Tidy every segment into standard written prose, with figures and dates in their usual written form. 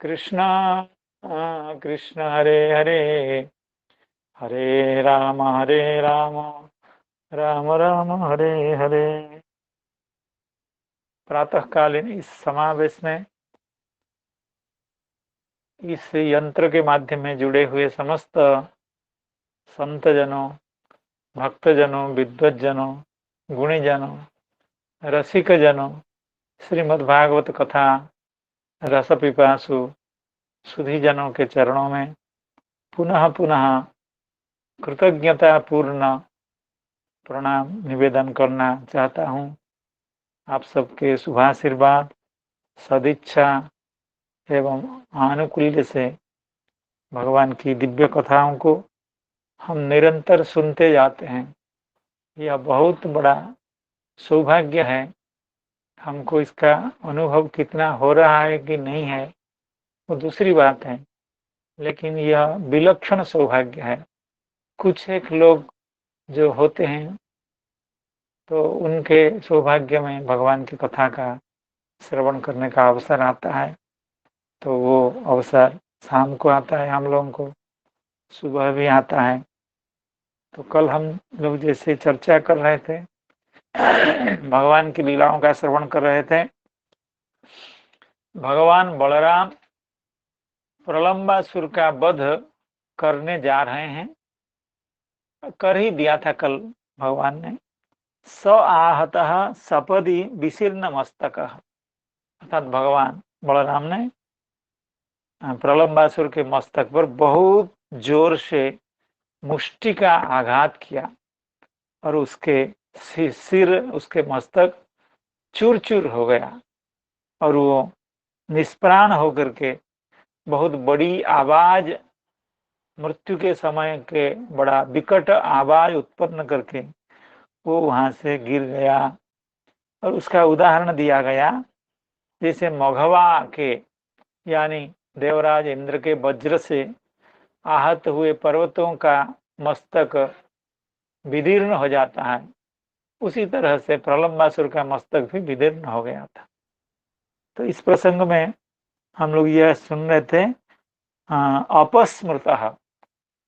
कृष्ण कृष्ण हरे हरे हरे राम राम राम हरे हरे। प्रातःकालीन इस समावेश में इस यंत्र के माध्यम में जुड़े हुए समस्त संतजनों, भक्तजनों, विद्वज्जनों, गुणीजनों, रसिकजनों, श्रीमद्भागवत कथा रस पिपासु सुधीजनों के चरणों में पुनः पुनः कृतज्ञता पूर्ण प्रणाम निवेदन करना चाहता हूँ। आप सबके शुभाशीर्वाद, सदिच्छा एवं आनुकूल्य से भगवान की दिव्य कथाओं को हम निरंतर सुनते जाते हैं। यह बहुत बड़ा सौभाग्य है। हमको इसका अनुभव कितना हो रहा है कि नहीं है वो दूसरी बात है, लेकिन यह विलक्षण सौभाग्य है। कुछ एक लोग जो होते हैं तो उनके सौभाग्य में भगवान की कथा का श्रवण करने का अवसर आता है, तो वो अवसर शाम को आता है, हम लोगों को सुबह भी आता है। तो कल हम लोग जैसे चर्चा कर रहे थे, भगवान की लीलाओं का श्रवण कर रहे थे। भगवान बलराम प्रलंबासुर का वध करने जा रहे हैं, कर ही दिया था कल भगवान ने। स आहतः सपदि विशीर्ण मस्तक, अर्थात भगवान बलराम ने प्रलंबासुर के मस्तक पर बहुत जोर से मुष्टि का आघात किया और उसके सिर, उसके मस्तक चूर चूर हो गया और वो निष्प्राण होकर के बहुत बड़ी आवाज, मृत्यु के समय के बड़ा विकट आवाज उत्पन्न करके वो वहां से गिर गया। और उसका उदाहरण दिया गया जैसे मघवा के यानी देवराज इंद्र के वज्र से आहत हुए पर्वतों का मस्तक विदीर्ण हो जाता है, उसी तरह से प्रलंबासुर का मस्तक भी विदीर्ण हो गया था। तो इस प्रसंग में हम लोग यह सुन रहे थे, अपस्मृतः,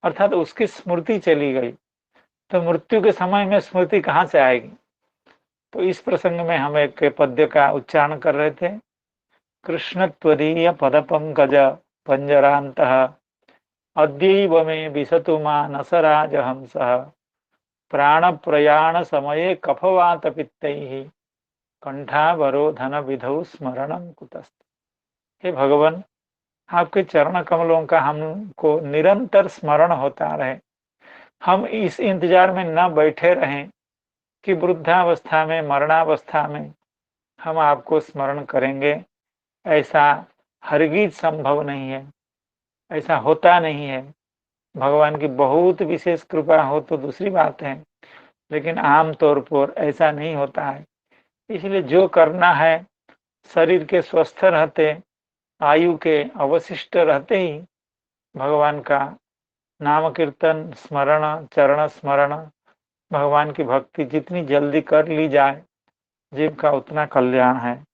अर्थात उसकी स्मृति चली गई। तो मृत्यु के समय में स्मृति कहाँ से आएगी? तो इस प्रसंग में हम एक पद्य का उच्चारण कर रहे थे। कृष्ण त्वदीय पद पंकज पंजरान्तः अद्यैव मे विशतु मानसराज हंसः प्राण प्रयाण समये कफवात पित्तैः कंठावरोधन विधौ स्मरणं कुतस्ते। हे भगवान, आपके चरण कमलों का हमको निरंतर स्मरण होता रहे। हम इस इंतजार में न बैठे रहें कि वृद्धावस्था में, मरणावस्था में हम आपको स्मरण करेंगे। ऐसा हरगिज संभव नहीं है, ऐसा होता नहीं है। भगवान की बहुत विशेष कृपा हो तो दूसरी बात है, लेकिन आम तौर पर ऐसा नहीं होता है। इसलिए जो करना है, शरीर के स्वस्थ रहते, आयु के अवशिष्ट रहते ही भगवान का नाम कीर्तन, स्मरण, चरण स्मरण, भगवान की भक्ति जितनी जल्दी कर ली जाए जीव का उतना कल्याण है।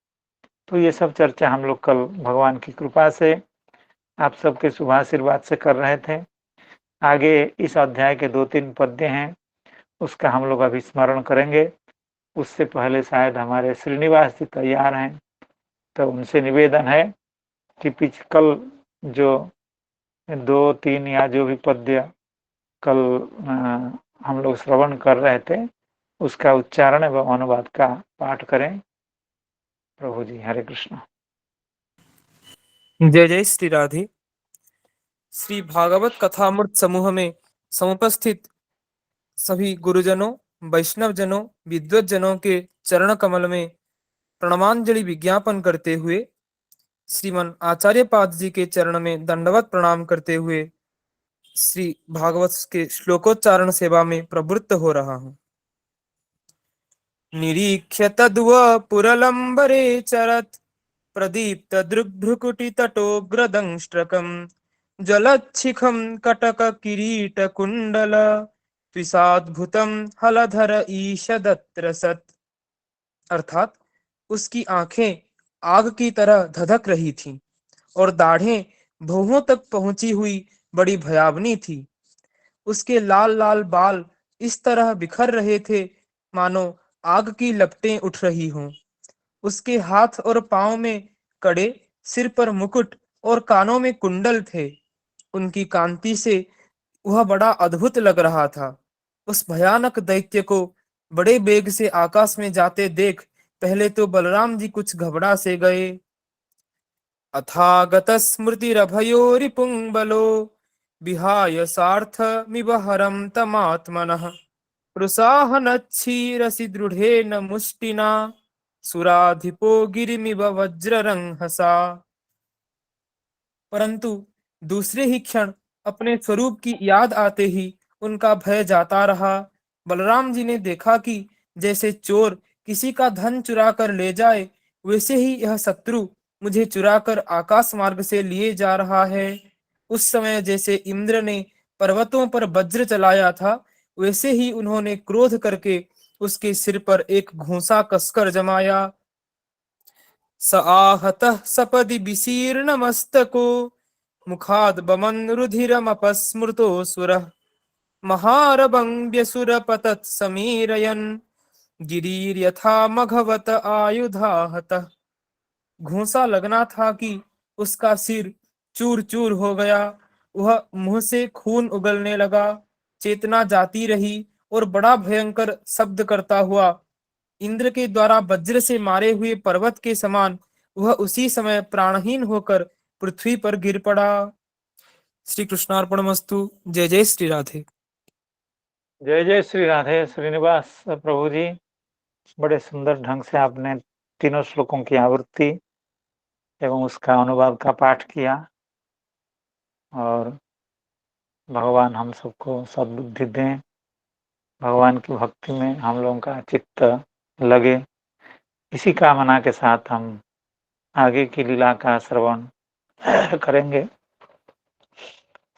तो ये सब चर्चा हम लोग कल भगवान की कृपा से आप सबके शुभाशीर्वाद से कर रहे थे। आगे इस अध्याय के 2-3 पद्य हैं, उसका हम लोग अभी स्मरण करेंगे। उससे पहले शायद हमारे श्रीनिवास जी तैयार हैं, तो उनसे निवेदन है कि कल जो 2-3 या जो भी पद्य कल हम लोग श्रवण कर रहे थे, उसका उच्चारण एवं अनुवाद का पाठ करें। प्रभु जी, हरे कृष्ण। जय जय श्री राधे। श्री भागवत कथामृत समूह में समुपस्थित सभी गुरुजनों, वैष्णव जनों, विद्वत जनों के चरण कमल में प्रणमांजलि विज्ञापन करते हुए श्रीमन आचार्य पाद जी के चरण में दंडवत प्रणाम करते हुए श्री भागवत के श्लोकोच्चारण सेवा में प्रवृत्त हो रहा हूँ। निरीक्ष्य तद्वपुरलम्बरे चरत् प्रदीप्त दृग्भ्रुकुटितटोग्रदंष्ट्रकम् जलच्छिखं कटककिरीटकुण्डल त्विषाद्भुतं हलधर ईशदत्र सत्। अर्थात उसकी आंखें आग की तरह धधक रही थीं और दाढ़ें भौहों तक पहुंची हुई बड़ी भयावनी थी। उसके लाल लाल बाल इस तरह बिखर रहे थे मानो आग की लपटें उठ रही हों। उसके हाथ और पांव में कड़े, सिर पर मुकुट और कानों में कुंडल थे। उनकी कांति से वह बड़ा अद्भुत लग रहा था। उस भयानक दैत्य को बड़े बेग से आकाश में जाते देख पहले तो बलराम जी कुछ घबरा से गए। अथागत स्मृतिरभयोरिपुंबलो विहाय सार्थमिव हरं तमात्मनः रुसाहनच्छीरसि दृढ़ेन मुष्टिना सुराधिपो गिरिमिव वज्ररंहसा। परंतु दूसरे ही क्षण अपने स्वरूप की याद आते ही उनका भय जाता रहा। बलराम जी ने देखा कि जैसे चोर किसी का धन चुरा कर ले जाए, वैसे ही यह शत्रु मुझे चुराकर आकाश मार्ग से लिए जा रहा है। उस समय जैसे इंद्र ने पर्वतों पर वज्र चलाया था, वैसे ही उन्होंने क्रोध करके उसके सिर पर एक घूंसा कसकर जमाया। स आहतः सपदि विशीर्ण मस्तको मुखाद बमन रुधिरमपस्मृतोऽसुरः महारभंग्यसुरपतत् समीरयन् गिरीर्यथा मघवत आयुधाहतः। घूंसा लगना था कि उसका सिर चूर चूर हो गया। वह मुंह से खून उगलने लगा, चेतना जाती रही और बड़ा भयंकर शब्द करता हुआ इंद्र के द्वारा वज्र से मारे हुए पर्वत के समान वह उसी समय प्राणहीन होकर पृथ्वी पर गिर पड़ा। श्री कृष्णार्पणमस्तु। जय जय श्री राधे। जय जय श्री राधे श्रीनिवास प्रभु जी। बड़े सुंदर ढंग से आपने तीनों श्लोकों की आवृत्ति एवं उसका अनुवाद का पाठ किया और भगवान हम सबको सद्बुद्धि दें, भगवान की भक्ति में हम लोगों का चित्त लगे। इसी कामना के साथ हम आगे की लीला का श्रवण करेंगे।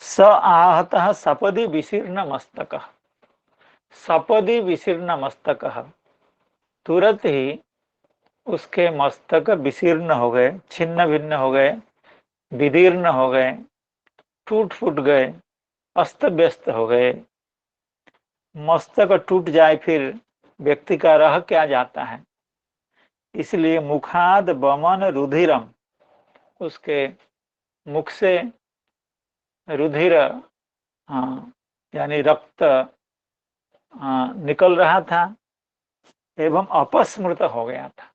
स आहतः सपदि विशीर्ण मस्तकः। सपदि विशीर्ण मस्तकः, तुरंत ही उसके मस्तक विशीर्ण हो गए, छिन्न भिन्न हो गए, विदीर्ण हो गए, टूट फूट गए, अस्त व्यस्त हो गए। मस्तक टूट जाए फिर व्यक्ति का रह क्या जाता है। इसलिए मुखाद बमन रुधिरम, उसके मुख से रुधिर यानी रक्त निकल रहा था एवं अपस्मृत हो गया था।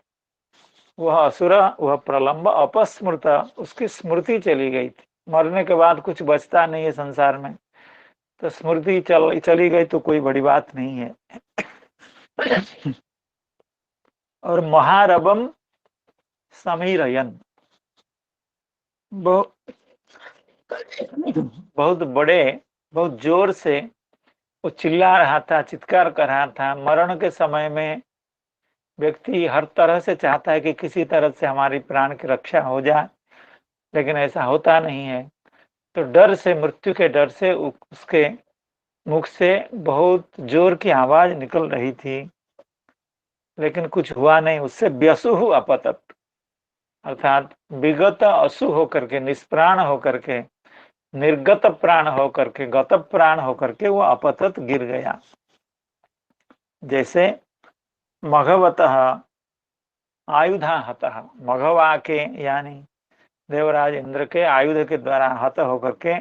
वह असुर, वह प्रलंब अपस्मृत, उसकी स्मृति चली गई थी। मरने के बाद कुछ बचता नहीं है संसार में, तो स्मृति चली गई तो कोई बड़ी बात नहीं है। और महारवम समीरयन, बहुत बड़े, बहुत जोर से वो चिल्ला रहा था, चित्कार कर रहा था। मरण के समय में व्यक्ति हर तरह से चाहता है कि किसी तरह से हमारी प्राण की रक्षा हो जाए, लेकिन ऐसा होता नहीं है। तो डर से, मृत्यु के डर से उसके मुख से बहुत जोर की आवाज निकल रही थी, लेकिन कुछ हुआ नहीं। उससे व्यसुहु अपतत, अर्थात विगत असु होकर के, निष्प्राण होकर के, निर्गत प्राण होकर के, गत प्राण होकर के वो अपतत गिर गया। जैसे मघवतः आयुधा हतः, मघवा के यानी देवराज इंद्र के आयुध के द्वारा हत होकर के,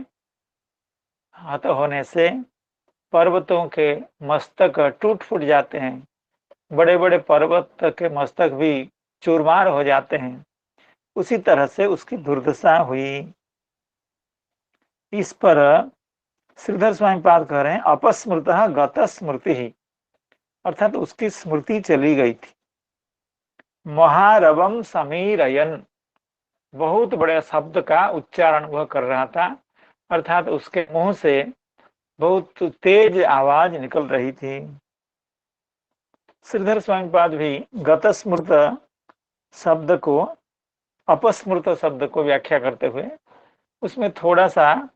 हत होने से पर्वतों के मस्तक टूट फूट जाते हैं, बड़े बड़े पर्वत के मस्तक भी चूरमार हो जाते हैं, उसी तरह से उसकी दुर्दशा हुई। इस पर श्रीधर स्वामी पाद कह रहे हैं अपस्मृतः गत स्मृति ही, अर्थात उसकी स्मृति चली गई थी। महारवम समीरयन, बहुत बड़े शब्द का उच्चारण वह कर रहा था, अर्थात उसके मुंह से बहुत तेज आवाज निकल रही थी। श्रीधर स्वामी पाद भी गतस्मृत शब्द को, अपस्मृत शब्द को व्याख्या करते हुए उसमें थोड़ा सा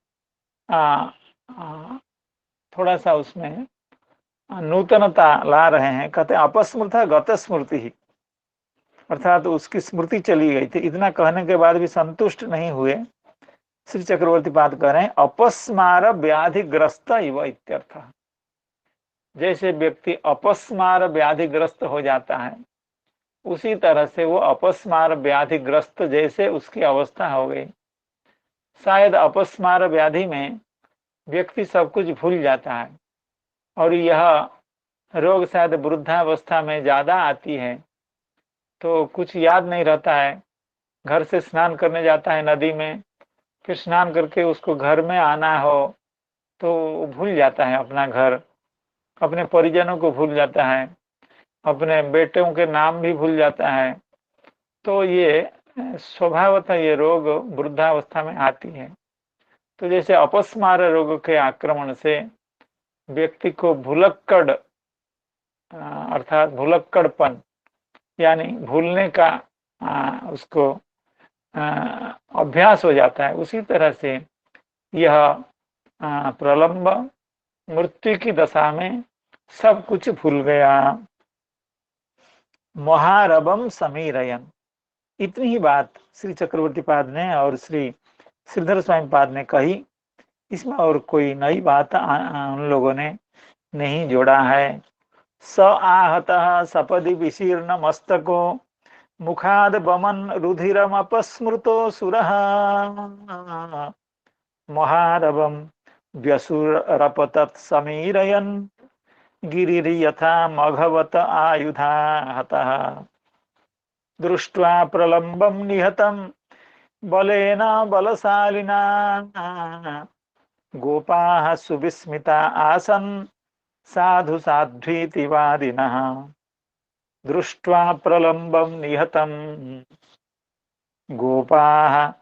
उसमें नूतनता ला रहे हैं। कहते हैं अपस्मृत गत स्मृति ही, अर्थात उसकी स्मृति चली गई थी। इतना कहने के बाद भी संतुष्ट नहीं हुए श्री चक्रवर्ती पाद कह रहे हैं अपस्मार व्याधिग्रस्त इव इत्यर्थ। जैसे व्यक्ति अपस्मार व्याधिग्रस्त हो जाता है उसी तरह से वो अपस्मार व्याधिग्रस्त जैसे उसकी अवस्था हो गई। शायद अपस्मार व्याधि में व्यक्ति सब कुछ भूल जाता है और यह रोग शायद वृद्धावस्था में ज्यादा आती है, तो कुछ याद नहीं रहता है। घर से स्नान करने जाता है नदी में, फिर स्नान करके उसको घर में आना हो तो भूल जाता है अपना घर, अपने परिजनों को भूल जाता है, अपने बेटों के नाम भी भूल जाता है। तो ये स्वभावतः ये रोग वृद्धावस्था में आती है। तो जैसे अपस्मार रोग के आक्रमण से व्यक्ति को भुलक्कड़ अर्थात भुलक्कड़पन यानी भूलने का उसको अभ्यास हो जाता है, उसी तरह से यह प्रलंब मृत्यु की दशा में सब कुछ भूल गया। महारबम समीरयन, इतनी ही बात श्री चक्रवर्ती पाद ने और श्री श्रीधर स्वामी पाद ने कही। इसमें और कोई नई बात उन लोगों ने नहीं जोड़ा है। स आहतः सपदि विशीर्ण मस्तको मुखाद बमन रुधिरम अपस्मृतो सुरः महारवम व्यसुरपतत् समीरयन् गिरिर्यथा मघवत आयुधा हतः दृष्ट्वा प्रलम्बं निहतं बलेन बलशालिना गोपाः सुविस्मिता आसन् साधु साध्वीति वादिनः दृष्ट्वा प्रलम्बं निहतं गोपाः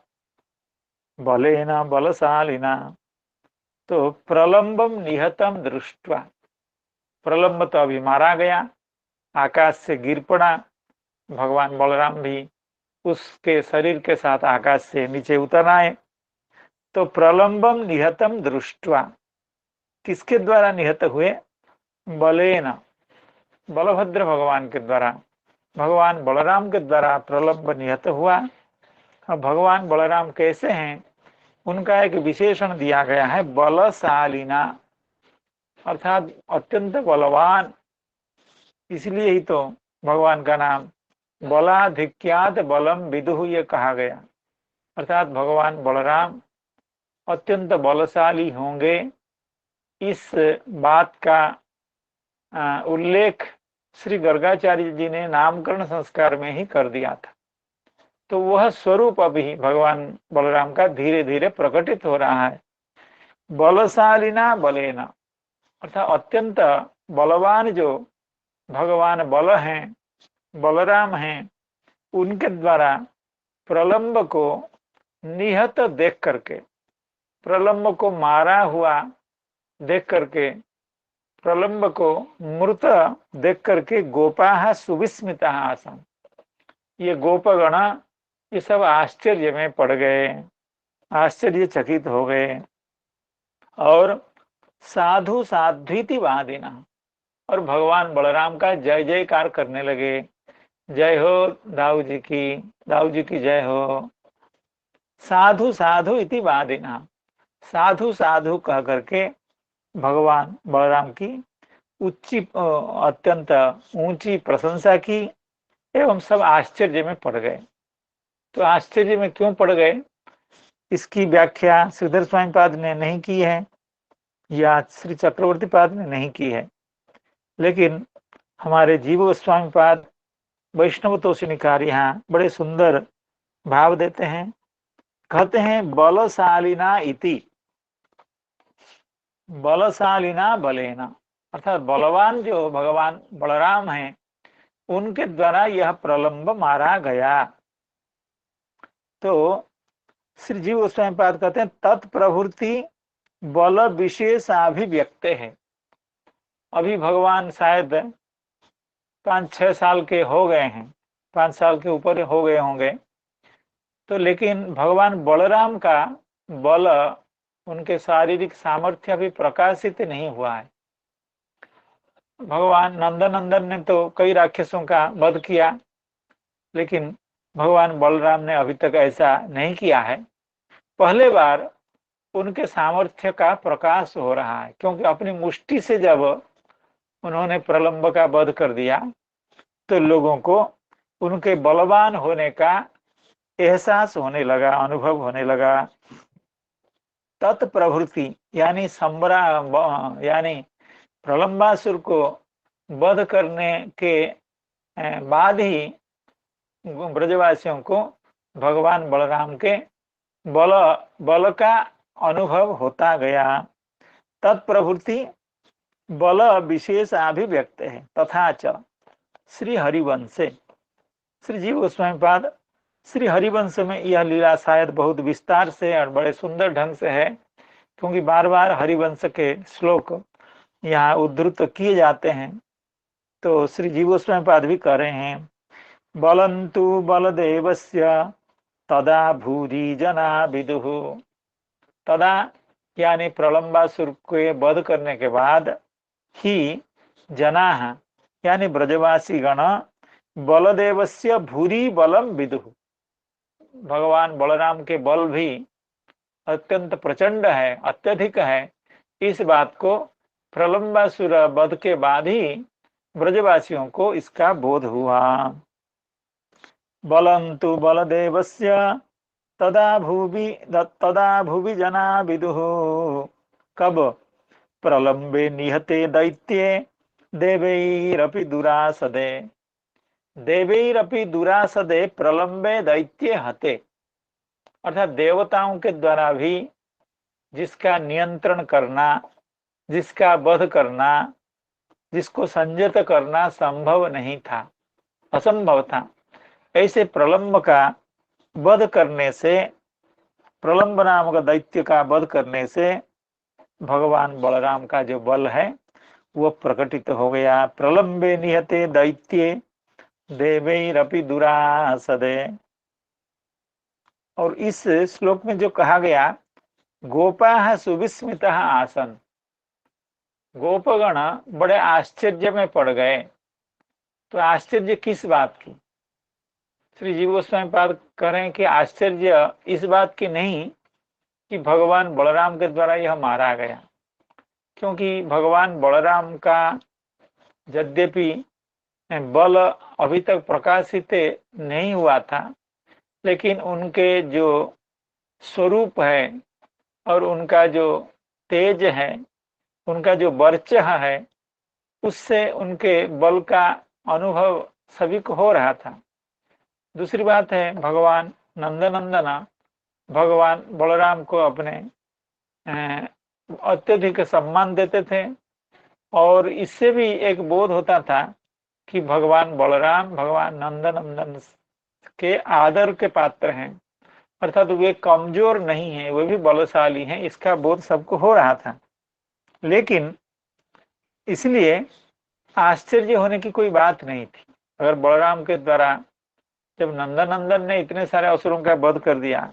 बलेन बलशालिना। तो प्रलम्बम निहतम दृष्ट्वा, प्रलम्ब तो अभी मारा गया, आकाश से गिर पड़ा, भगवान बलराम भी उसके शरीर के साथ आकाश से नीचे उतर आए। तो प्रलम्बम निहतम दृष्ट्वा, किसके द्वारा निहत हुए? बलेन, बलभद्र भगवान के द्वारा, भगवान बलराम के द्वारा प्रलम्ब निहत हुआ। अब भगवान बलराम कैसे हैं, उनका एक विशेषण दिया गया है बलशालिना, अर्थात अत्यंत बलवान। इसलिए ही तो भगवान का नाम बलाधिक्यात बलम विदुः ये कहा गया, अर्थात भगवान बलराम अत्यंत बलशाली होंगे। इस बात का उल्लेख श्री गर्गाचार्य जी ने नामकरण संस्कार में ही कर दिया था। तो वह स्वरूप अभी भगवान बलराम का धीरे धीरे प्रकटित हो रहा है। बलशालिना बलेना, अर्थात अत्यंत बलवान जो भगवान बल हैं, बलराम हैं, उनके द्वारा प्रलंब को निहत देख करके, प्रलंब को मारा हुआ देख करके, प्रलंब को मृत देख करके गोपाः सुविस्मिता आसन्, ये गोपगण ये सब आश्चर्य में पड़ गए, आश्चर्यचकित हो गए। और साधु साध्वीति वादिना, और भगवान बलराम का जय जयकार करने लगे, जय हो दाऊ जी की जय हो। साधु साधु इति वादिना, साधु साधु कह करके भगवान बलराम की अत्यंत ऊंची प्रशंसा की, एवं सब आश्चर्य में पड़ गए। तो आश्चर्य में क्यों पड़ गए, इसकी व्याख्या श्रीधर स्वामी पाद ने नहीं की है या श्री चक्रवर्ती पाद ने नहीं की है, लेकिन हमारे जीव गोस्वामी पाद वैष्णव तोषिणीकार यहाँ बड़े सुंदर भाव देते हैं। कहते हैं बलशालिना इति, बलशालिना बलेना, अर्थात बलवान जो भगवान बलराम हैं उनके द्वारा यह प्रलंब मारा गया। तो श्री जीव गोस्वामी पाद कहते हैं तत्प्रभृति बल विशेषाभिव्यक्त है। अभी भगवान शायद 5-6 साल के हो गए हैं, 5 साल के ऊपर हो गए होंगे। तो लेकिन भगवान बलराम का बल, उनके शारीरिक सामर्थ्य अभी प्रकाशित नहीं हुआ है। भगवान नंदनंदन ने तो कई राक्षसों का वध किया, लेकिन भगवान बलराम ने अभी तक ऐसा नहीं किया है। पहले बार उनके सामर्थ्य का प्रकाश हो रहा है, क्योंकि अपनी मुष्टि से जब उन्होंने प्रलंब का वध कर दिया तो लोगों को उनके बलवान होने का एहसास होने लगा, अनुभव होने लगा। तत्प्रभृति यानी संबरा यानी प्रलंबासुर को वध करने के बाद ही ब्रजवासियों को भगवान बलराम के बल बल का अनुभव होता गया। तत्प्रभृति बल विशेष अभिव्यक्त है। तथा च श्री हरिवंशे, श्री जीव गोस्वामी पाद श्री हरिवंश में यह लीला शायद बहुत विस्तार से और बड़े सुंदर ढंग से है, क्योंकि बार बार हरिवंश के श्लोक यहाँ उद्धृत किए जाते हैं। तो श्री जीव गोस्वामी पाद भी कह रहे हैं, बलंतु बलदेवस्य तदा भूरि जना विदुः। तदा यानी प्रलंबासुर के वध करने के बाद ही जनाः यानी ब्रजवासी गण बलदेवस्य भूरि बलम विदुः, भगवान बलराम के बल भी अत्यंत प्रचंड है, अत्यधिक है, इस बात को प्रलंबासुर वध के बाद ही ब्रजवासियों को इसका बोध हुआ। बलंतु बलदेवस्य तदा भुवि जना विदुः। कब? प्रलंबे निहते दैत्ये देवैरपि दुरासदे। देवैरपि दुरासदे प्रलंबे दैत्ये हते, अर्थात देवताओं के द्वारा भी जिसका नियंत्रण करना, जिसका वध करना, जिसको संयत करना संभव नहीं था, असंभव था, ऐसे प्रलंब का वध करने से, प्रलंब नामक दैत्य का वध करने से भगवान बलराम का जो बल है वो प्रकटित हो गया। प्रलंबे निहते दैत्ये देवैरपि दुरासदे। और इस श्लोक में जो कहा गया, गोपाः सुविस्मितः आसन, गोपगण बड़े आश्चर्य में पड़ गए। तो आश्चर्य किस बात की? श्री जीव गोस्वामी पाद करें कि आश्चर्य इस बात की नहीं कि भगवान बलराम के द्वारा यह मारा गया, क्योंकि भगवान बलराम का यद्यपि बल अभी तक प्रकाशित नहीं हुआ था, लेकिन उनके जो स्वरूप है और उनका जो तेज है, उनका जो वर्चः है, उससे उनके बल का अनुभव सभी को हो रहा था। दूसरी बात है, भगवान नंदनंदना भगवान बलराम को अपने अत्यधिक सम्मान देते थे, और इससे भी एक बोध होता था कि भगवान बलराम भगवान नंदनंदन के आदर के पात्र हैं, अर्थात वे कमजोर नहीं हैं, वे भी बलशाली हैं, इसका बोध सबको हो रहा था। लेकिन इसलिए आश्चर्य होने की कोई बात नहीं थी। अगर बलराम के द्वारा जब नंदनंदन ने इतने सारे असुरों का वध कर दिया,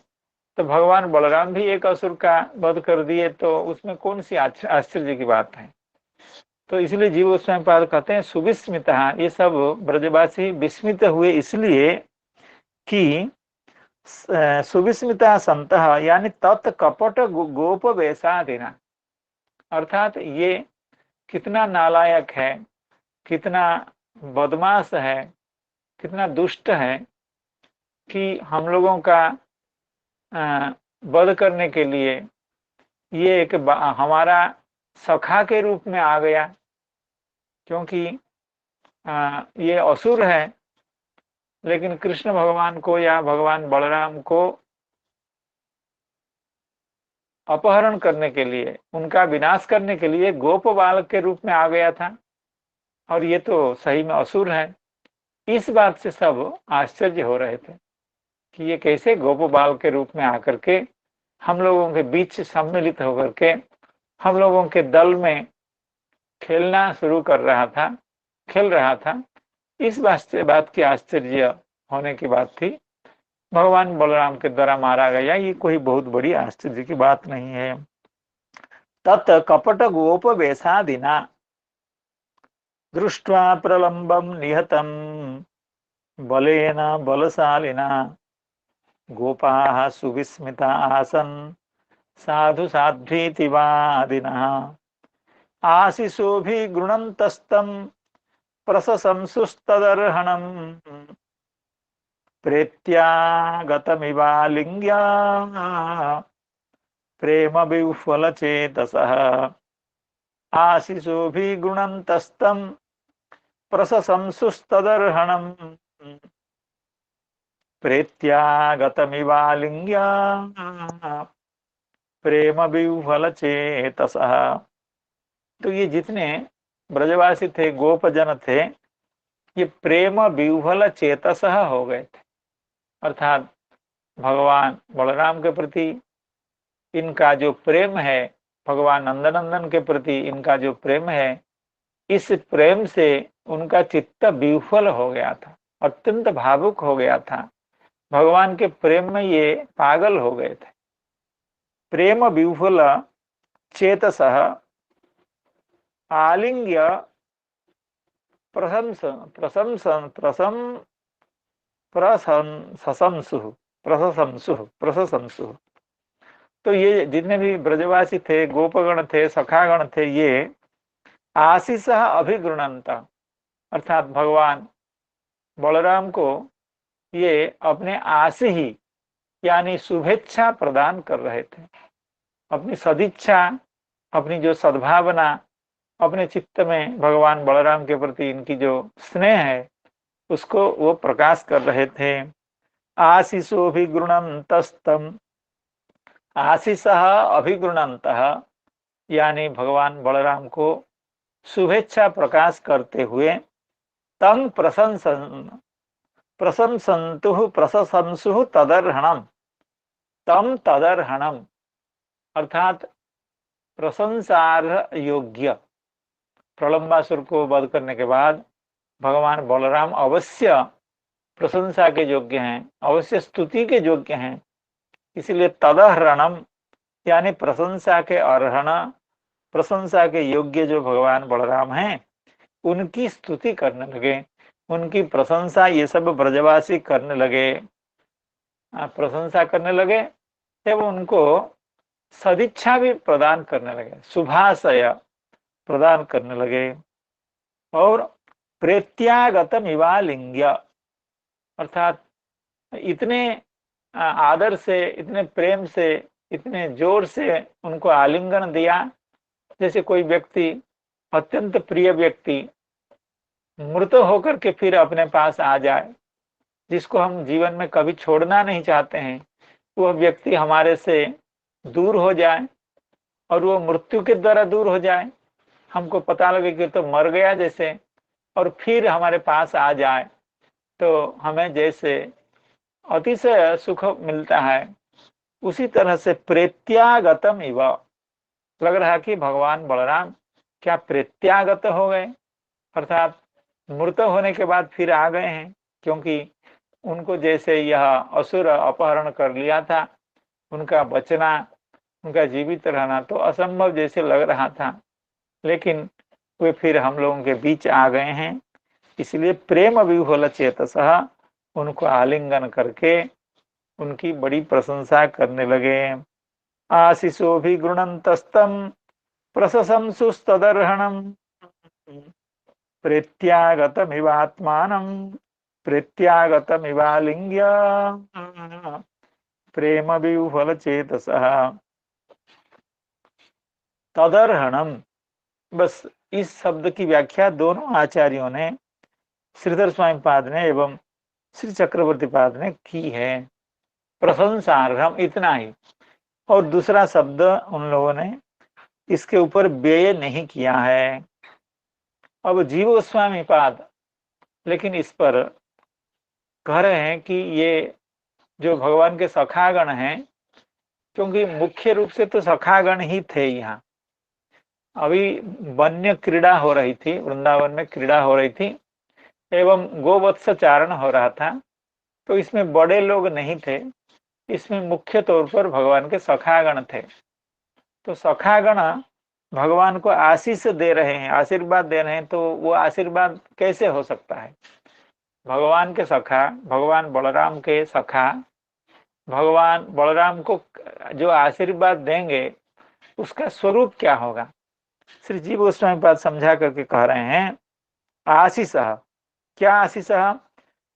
तो भगवान बलराम भी एक असुर का वध कर दिए, तो उसमें कौन सी आश्चर्य की बात है? तो इसलिए जीव गोस्वामी पाद कहते हैं सुविस्मितः, ये सब ब्रजवासी विस्मित हुए इसलिए कि सुविस्मिता संतः यानी तत्कपट गोप वेशादिना, अर्थात ये कितना नालायक है, कितना बदमाश है, कितना दुष्ट है कि हम लोगों का वध करने के लिए ये एक हमारा सखा के रूप में आ गया, क्योंकि ये असुर है, लेकिन कृष्ण भगवान को या भगवान बलराम को अपहरण करने के लिए, उनका विनाश करने के लिए गोप बालक के रूप में आ गया था, और ये तो सही में असुर है। इस बात से सब आश्चर्य हो रहे थे कि ये कैसे गोप बाल के रूप में आकर के हम लोगों के बीच सम्मिलित होकर के हम लोगों के दल में खेलना शुरू कर रहा था, खेल रहा था। इस बात की आश्चर्य होने की बात थी। भगवान बलराम के द्वारा मारा गया, ये कोई बहुत बड़ी आश्चर्य की बात नहीं है। तत् कपट गोप वेशादिना दृष्ट्वा प्रलंबम निहतम बलेन बलशालिना गोपाः सुविस्मिता आसन् साधु साध्वीतिवादिनः आशिषोभिगृणन्तस्तं प्रशंसुस्तदर्हणम् प्रेत्यागतमिवालिङ्ग्य प्रेम विह्वलचेतसः आशिषोभिगृणन्तस्तं प्रशंसुस्तदर्हणम् प्रेत्यागतमिवालिङ्ग्य प्रेम विह्वलचेतसः। तो ये जितने ब्रजवासी थे, गोपजन थे, ये प्रेम विह्वल चेतसः हो गए थे। अर्थात भगवान बलराम के प्रति इनका जो प्रेम है, भगवान नंदनंदन के प्रति इनका जो प्रेम है, इस प्रेम से उनका चित्त विह्वल हो गया था, अत्यंत भावुक हो गया था। भगवान के प्रेम में ये पागल हो गए थे। प्रेम विह्वल चेतसः आलिंग्य प्रशंस प्रशंस प्रशं प्रशंसुः प्रशंसुः प्रशंसुः। तो ये जितने भी ब्रजवासी थे, गोपगण थे, सखागण थे, ये आशीष अभिगृणंत, अर्थात भगवान बलराम को ये अपने आशी ही यानी शुभेच्छा प्रदान कर रहे थे। अपनी सदिच्छा, अपनी जो सद्भावना अपने चित्त में भगवान बलराम के प्रति इनकी जो स्नेह है, उसको वो प्रकाश कर रहे थे। आशीषोभिगृणन्तस्तम, आशीष अभिगृणन्तः यानी भगवान बलराम को शुभेच्छा प्रकाश करते हुए तंग प्रशंसन्तु प्रशंसुः तदर्हणम, तम तदर्हणम अर्थात प्रशंसार्ह योग्य। प्रलंबासुर को वध करने के बाद भगवान बलराम अवश्य प्रशंसा के योग्य हैं, अवश्य स्तुति के योग्य हैं। इसलिए तदहरणम यानी प्रशंसा के अर्हण, प्रशंसा के योग्य जो भगवान बलराम हैं, उनकी स्तुति करने लगे, उनकी प्रशंसा ये सब ब्रजवासी करने लगे, प्रशंसा करने लगे। जब उनको सदिच्छा भी प्रदान करने लगे, शुभाशय प्रदान करने लगे। और प्रेत्यागतम इवालिंग्य अर्थात इतने आदर से, इतने प्रेम से, इतने जोर से उनको आलिंगन दिया, जैसे कोई व्यक्ति, अत्यंत प्रिय व्यक्ति मृत होकर के फिर अपने पास आ जाए, जिसको हम जीवन में कभी छोड़ना नहीं चाहते हैं, वह व्यक्ति हमारे से दूर हो जाए और वो मृत्यु के द्वारा दूर हो जाए, हमको पता लगे कि तो मर गया जैसे, और फिर हमारे पास आ जाए, तो हमें जैसे अतिशय सुख मिलता है। उसी तरह से प्रेत्यागतम इव, लग रहा कि भगवान बलराम क्या प्रेत्यागत हो गए, अर्थात मृत होने के बाद फिर आ गए हैं, क्योंकि उनको जैसे यह असुर अपहरण कर लिया था, उनका बचना, उनका जीवित रहना तो असंभव जैसे लग रहा था, लेकिन वे फिर हम लोगों के बीच आ गए हैं। इसलिए प्रेम विह्वल चेतसः उनको आलिंगन करके उनकी बड़ी प्रशंसा करने लगे। आशिषोभिगृणन्तस्तं प्रशंसुस्तदर्हणम् प्रेत्यागतमिवात्मानं प्रेत्यागतमिवालिंग्य प्रेम विह्वल चेतसः तदर्हणम। बस इस शब्द की व्याख्या दोनों आचार्यों ने, श्रीधर स्वामी पाद ने एवं श्री चक्रवर्ती पाद ने की है। प्रशंसार्हम इतना ही, और दूसरा शब्द उन लोगों ने इसके ऊपर व्यय नहीं किया है। अब जीव गोस्वामी पाद लेकिन इस पर कह रहे हैं कि ये जो भगवान के सखागण हैं, क्योंकि मुख्य रूप से तो सखागण ही थे, यहाँ अभी वन्य क्रीड़ा हो रही थी, वृंदावन में क्रीड़ा हो रही थी एवं गोवत्स चारण हो रहा था, तो इसमें बड़े लोग नहीं थे, इसमें मुख्य तौर पर भगवान के सखागण थे। तो सखागण भगवान को आशीष दे रहे हैं, आशीर्वाद दे रहे हैं, तो वो आशीर्वाद कैसे हो सकता है? भगवान के सखा, भगवान बलराम के सखा, भगवान बलराम को जो आशीर्वाद देंगे उसका स्वरूप क्या होगा। श्री जीव गोस्वामी पाद समझा करके कह रहे हैं, आशीष, क्या आशीष,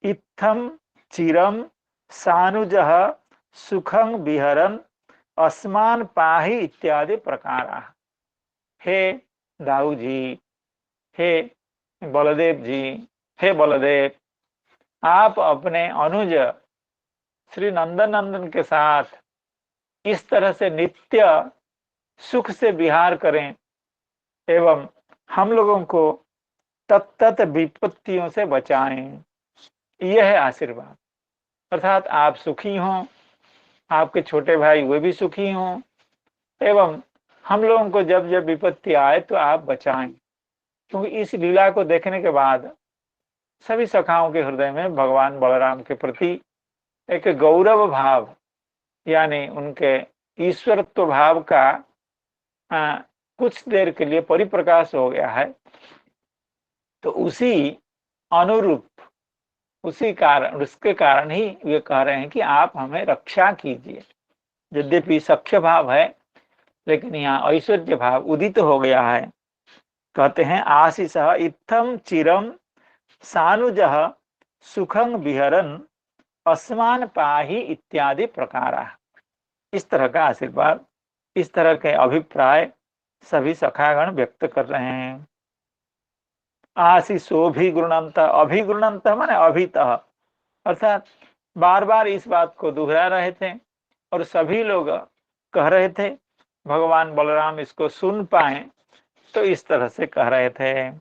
इत्थम चिरम सानुज सुखं विहरन अस्मान पाहि इत्यादि प्रकार। हे दाऊ जी, हे बलदेव जी, हे बलदेव, आप अपने अनुज श्री नंदन नंदन के साथ इस तरह से नित्य सुख से विहार करें एवं हम लोगों को तत्त विपत्तियों से बचाएं। यह है आशीर्वाद। अर्थात आप सुखी हों, आपके छोटे भाई वे भी सुखी हों, एवं हम लोगों को जब जब विपत्ति आए तो आप बचाएं। क्योंकि इस लीला को देखने के बाद सभी सखाओं के हृदय में भगवान बलराम के प्रति एक गौरव भाव, यानी उनके ईश्वरत्व भाव का कुछ देर के लिए परिप्रकाश हो गया है। तो उसी अनुरूप, उसी कारण, उसके कारण ही वे कह रहे हैं कि आप हमें रक्षा कीजिए। यद्यपि सख्य भाव है लेकिन यहाँ ऐश्वर्य भाव उदित हो गया है। कहते हैं, आशीष इत्थम चिरम सानुजः सुखं विहरन अस्मान पाहि इत्यादि प्रकार। इस तरह का आशीर्वाद, इस तरह के अभिप्राय सभी सखागण व्यक्त कर रहे हैं। आशीषोभिगृणंत, अभिगृणंत माने अभितः, अर्थात बार बार इस बात को दोहरा रहे थे और सभी लोग कह रहे थे भगवान बलराम इसको सुन पाए, तो इस तरह से कह रहे थे।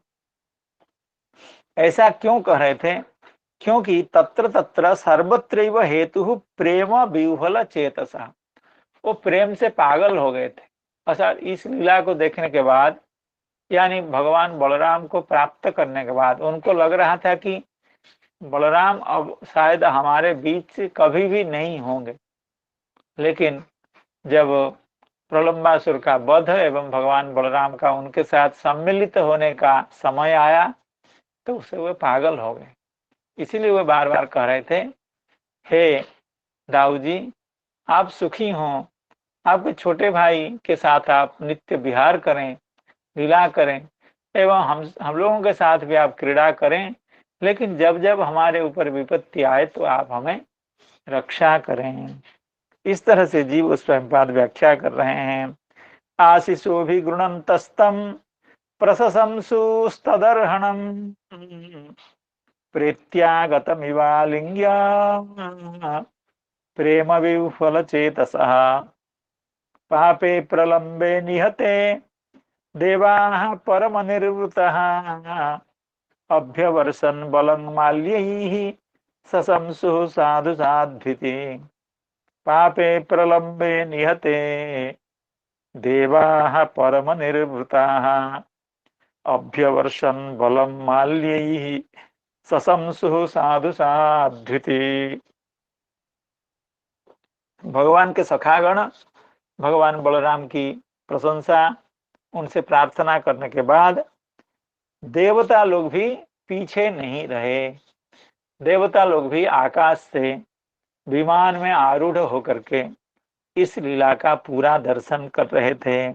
ऐसा क्यों कह रहे थे? क्योंकि तत्र तत्र सर्वत्रैव हेतु प्रेम विह्वल चेतसा, वो प्रेम से पागल हो गए थे। अर्थात इस लीला को देखने के बाद, यानी भगवान बलराम को प्राप्त करने के बाद उनको लग रहा था कि बलराम अब शायद हमारे बीच कभी भी नहीं होंगे। लेकिन जब प्रलंबासुर का वध एवं भगवान बलराम का उनके साथ सम्मिलित होने का समय आया तो उसे वे पागल हो गए। इसीलिए वे बार बार कह रहे थे, हे दाऊ जी, आप सुखी हों, आपके छोटे भाई के साथ आप नित्य विहार करें, लीला करें, एवं हम लोगों के साथ भी आप क्रीड़ा करें, लेकिन जब जब हमारे ऊपर विपत्ति आए तो आप हमें रक्षा करें। इस तरह से जीव स्वयंपाद व्याख्या कर रहे हैं। आशीषो भी गृणंतस्तम प्रशंसुस्तदर्हणम प्रेत्यागतमिवालिंग्या प्रेम विह्वल चेतसः पापे प्रलंबे निहते देवाः परम निर्वृतः अभ्यवर्षन् बलं माल्यैः सशंसुः साधु साध्विति पापे प्रलंबे निहते देवाः परम निर्वृताः अभ्यवर्षन् बलं माल्यैः सशंसुः साधु साध्विति। भगवान के सखागण भगवान बलराम की प्रशंसा, उनसे प्रार्थना करने के बाद देवता लोग भी पीछे नहीं रहे। देवता लोग भी आकाश से विमान में आरूढ़ होकर के इस लीला का पूरा दर्शन कर रहे थे।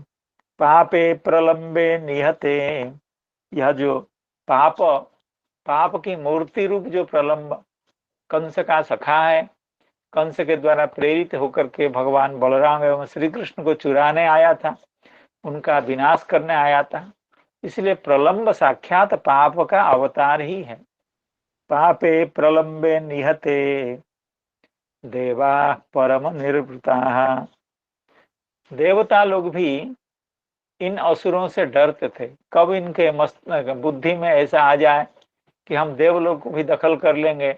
पापे प्रलंबे निहते, यह जो पाप की मूर्ति रूप जो प्रलंब कंस का सखा है, कंस के द्वारा प्रेरित होकर के भगवान बलराम एवं श्री कृष्ण को चुराने आया था, उनका विनाश करने आया था। इसलिए प्रलंब साक्षात पाप का अवतार ही है। पापे प्रलंबे निहते देवा परम निर्वृता, देवता लोग भी इन असुरों से डरते थे। कब इनके बुद्धि में ऐसा आ जाए कि हम देवलोक को भी दखल कर लेंगे,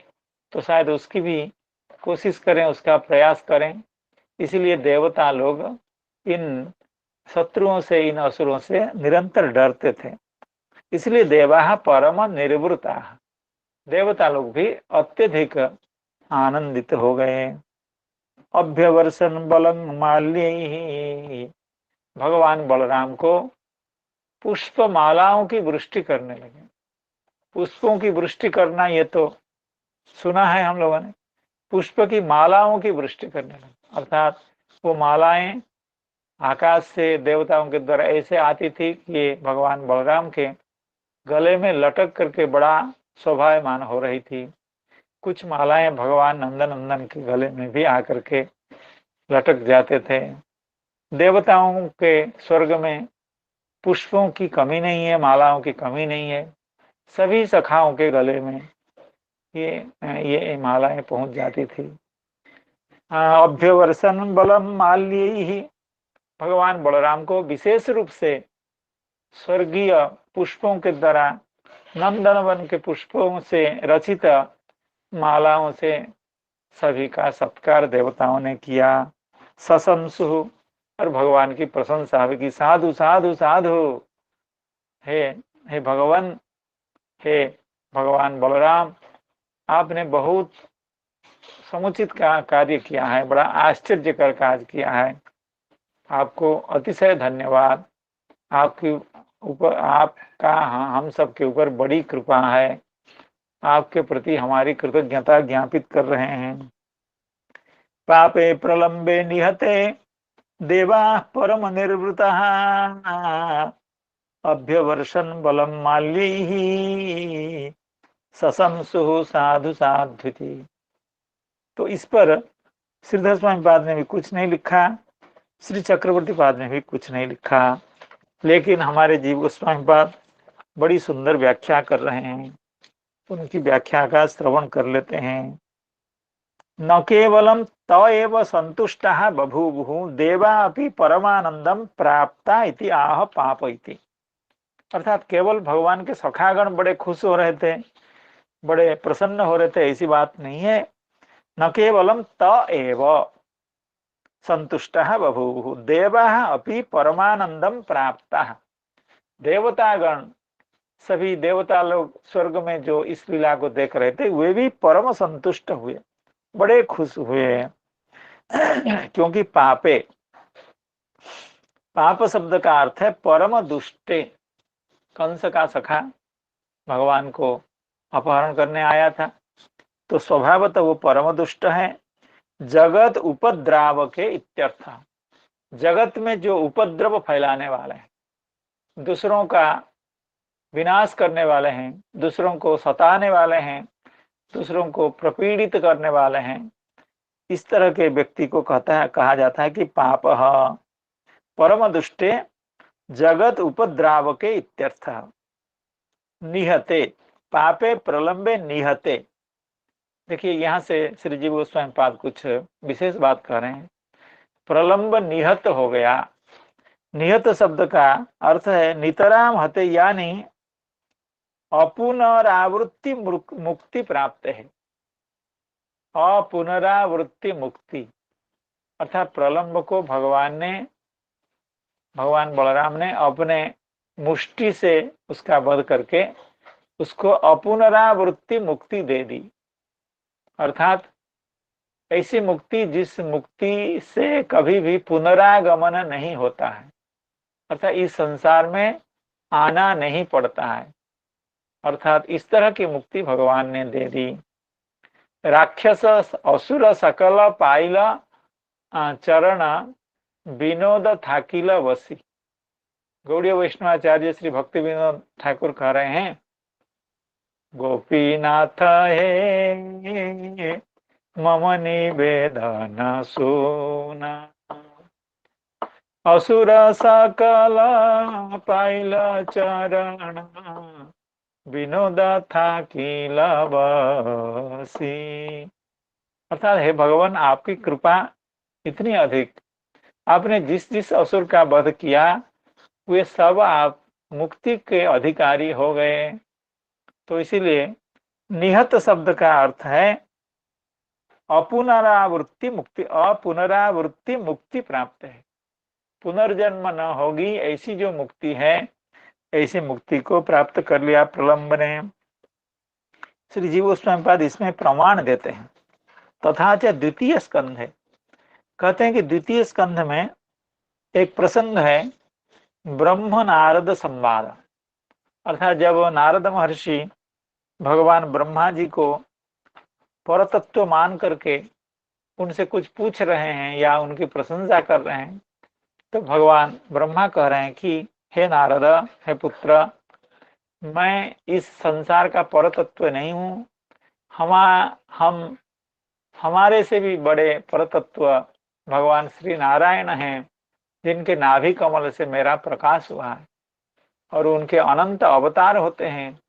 तो शायद उसकी भी कोशिश करें, उसका प्रयास करें। इसलिए देवता लोग इन शत्रुओं से, इन असुरों से निरंतर डरते थे। इसलिए देवाः परम निर्वृता, देवता लोग भी अत्यधिक आनंदित हो गए। अभ्यवर्षन् बलं माल्यैः, भगवान बलराम को पुष्प मालाओं की वृष्टि करने लगे। पुष्पों की वृष्टि करना ये तो सुना है हम लोगों ने, पुष्प की मालाओं की वृष्टि करने लगे, अर्थात वो मालाएं आकाश से देवताओं के द्वारा ऐसे आती थी कि भगवान बलराम के गले में लटक करके बड़ा शोभायमान हो रही थी। कुछ मालाएं भगवान नंदन के गले में भी आकर के लटक जाते थे। देवताओं के स्वर्ग में पुष्पों की कमी नहीं है, मालाओं की कमी नहीं है, सभी सखाओं के गले में ये मालाएं पहुंच जाती थी। अभ्यवर्षण बलम माल्य ही, भगवान बलराम को विशेष रूप से स्वर्गीय पुष्पों के द्वारा, नंदन वन के पुष्पों से रचित मालाओं से सभी का सत्कार देवताओं ने किया। सशंसु, और भगवान की प्रशंसा भी की, साधु साधु साधु, हे हे भगवान, हे भगवान बलराम, आपने बहुत समुचित कार्य किया है, बड़ा आश्चर्यकर कार्य किया है, आपको अतिशय धन्यवाद। आपके ऊपर, आपका हम सब के ऊपर बड़ी कृपा है, आपके प्रति हमारी कृतज्ञता ज्ञापित कर रहे हैं। पापे प्रलंबे निहते देवा परम निर्वृता अभ्यवर्षन बलम माल्यैः सशंसु साधु साध्विति। तो इस पर श्रीधर स्वामी पाद ने भी कुछ नहीं लिखा, श्री चक्रवर्ती पाद ने भी कुछ नहीं लिखा, लेकिन हमारे जीव गोस्वामी पाद बड़ी सुंदर व्याख्या कर रहे हैं। उनकी व्याख्या का श्रवण कर लेते हैं। न केवलम तव संतुष्टः बभूवुः देवा अपि परमानंदम प्राप्ता इति आह पाप इति। अर्थात केवल भगवान के सखागण बड़े खुश हो रहे थे, बड़े प्रसन्न हो रहे थे, ऐसी बात नहीं है। न केवलम तव संतुष्टः बभूवुः देवाः अपि परमानंदम प्राप्ता, देवतागण, सभी देवता लोग स्वर्ग में जो इस लीला को देख रहे थे वे भी परम संतुष्ट हुए, बड़े खुश हुए। क्योंकि पापे, पाप शब्द का अर्थ है परम दुष्टे। कंस का सखा भगवान को अपहरण करने आया था, तो स्वभावतः वो परम दुष्ट है। जगत उपद्राव के इत्यर्थ, जगत में जो उपद्रव फैलाने वाले हैं, दूसरों का विनाश करने वाले हैं, दूसरों को सताने वाले हैं, दूसरों को प्रपीड़ित करने वाले हैं, इस तरह के व्यक्ति को कहा जाता है कि पापः परम दुष्टे जगत उपद्राव के इत्यर्थ। निहते, पापे प्रलंबे निहते। देखिए यहाँ से श्री जीव गोस्वामी पाद कुछ विशेष बात कर रहे हैं। प्रलंब निहत हो गया, निहत शब्द का अर्थ है नितराम हते, यानी अपुनरावृत्ति मुक्ति प्राप्त है। अपुनरावृत्ति मुक्ति, अर्थात प्रलंब को भगवान बलराम ने अपने मुष्टि से उसका वध करके उसको अपुनरावृत्ति मुक्ति दे दी। अर्थात ऐसी मुक्ति जिस मुक्ति से कभी भी पुनरागमन नहीं होता है, अर्थात इस संसार में आना नहीं पड़ता है, अर्थात इस तरह की मुक्ति भगवान ने दे दी। राक्षस असुर सकल पाइल चरण विनोद थाकिल वसी। गौड़ीय वैष्णवाचार्य श्री भक्ति विनोद ठाकुर कह रहे हैं, गोपीनाथ हे मम निवेदन सुना, असुर सकल पाइल चरण विनोद थाकिल वसी। अर्थात हे भगवान, आपकी कृपा इतनी अधिक, आपने जिस जिस असुर का वध किया वे सब आप मुक्ति के अधिकारी हो गए। तो इसीलिए निहत शब्द का अर्थ है अपुनरावृत्ति मुक्ति, अपुनरावृत्ति मुक्ति प्राप्त है, पुनर्जन्म न होगी ऐसी जो मुक्ति है, ऐसी मुक्ति को प्राप्त कर लिया प्रलंब ने। श्री जीव गोस्वामी पाद इसमें प्रमाण देते हैं। तथा च द्वितीय स्कंध है, कहते हैं कि द्वितीय स्कंध में एक प्रसंग है ब्रह्म नारद संवाद। अर्थात जब नारद महर्षि भगवान ब्रह्मा जी को परतत्व मान करके उनसे कुछ पूछ रहे हैं या उनकी प्रशंसा कर रहे हैं, तो भगवान ब्रह्मा कह रहे हैं कि हे नारद, हे पुत्र, मैं इस संसार का परतत्व नहीं हूँ। हम हमारे से भी बड़े परतत्व भगवान श्री नारायण हैं, जिनके नाभि कमल से मेरा प्रकाश हुआ है, और उनके अनंत अवतार होते हैं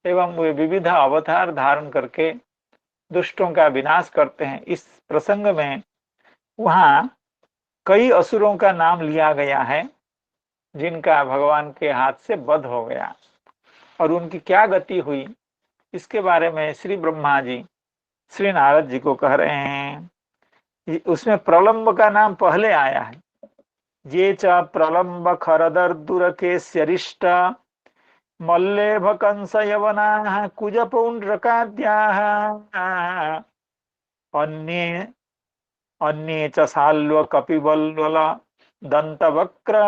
एवं वे विविध अवतार धारण करके दुष्टों का विनाश करते हैं। इस प्रसंग में वहां कई असुरों का नाम लिया गया है, जिनका भगवान के हाथ से वध हो गया, और उनकी क्या गति हुई, इसके बारे में श्री ब्रह्मा जी श्री नारद जी को कह रहे हैं। उसमें प्रलंब का नाम पहले आया है। ये च प्रलंब खरदर्दुरकेश्यरिष्ट मल्लेभ कंस यवना कुज पौंड्रकाद्याः अन्ये अन्ये च साल्व कपिबल्वल दंतवक्र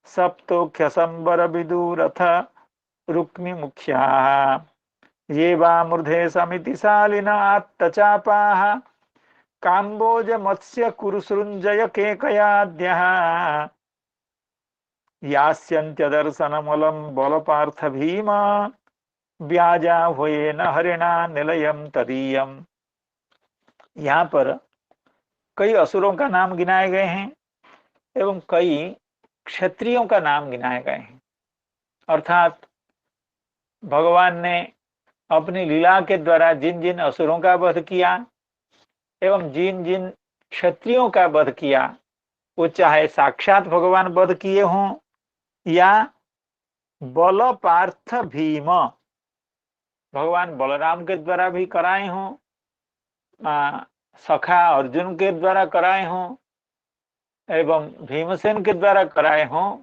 सप्तोख्य संबर विदुरथ रुक्मि मुख्याः ये वा मूर्धे समिति शालिना आत्तचापाः काम्बोज मत्स्य कुरुसृञ्जय केकयाद्यः यास्यन्त्यदर्शनमलं बलपार्थ भीम व्याजाह्वयेन हरिणा निलयम तदीयम। यहाँ पर कई असुरों का नाम गिनाए गए हैं एवं कई क्षत्रियों का नाम गिनाए गए हैं। अर्थात भगवान ने अपनी लीला के द्वारा जिन जिन असुरों का वध किया एवं जिन जिन क्षत्रियों का वध किया, वो चाहे साक्षात भगवान वध किए हों या बल पार्थ भीम भगवान बलराम के द्वारा भी कराए हों, सखा अर्जुन के द्वारा कराए हों एवं भीमसेन के द्वारा कराए हों,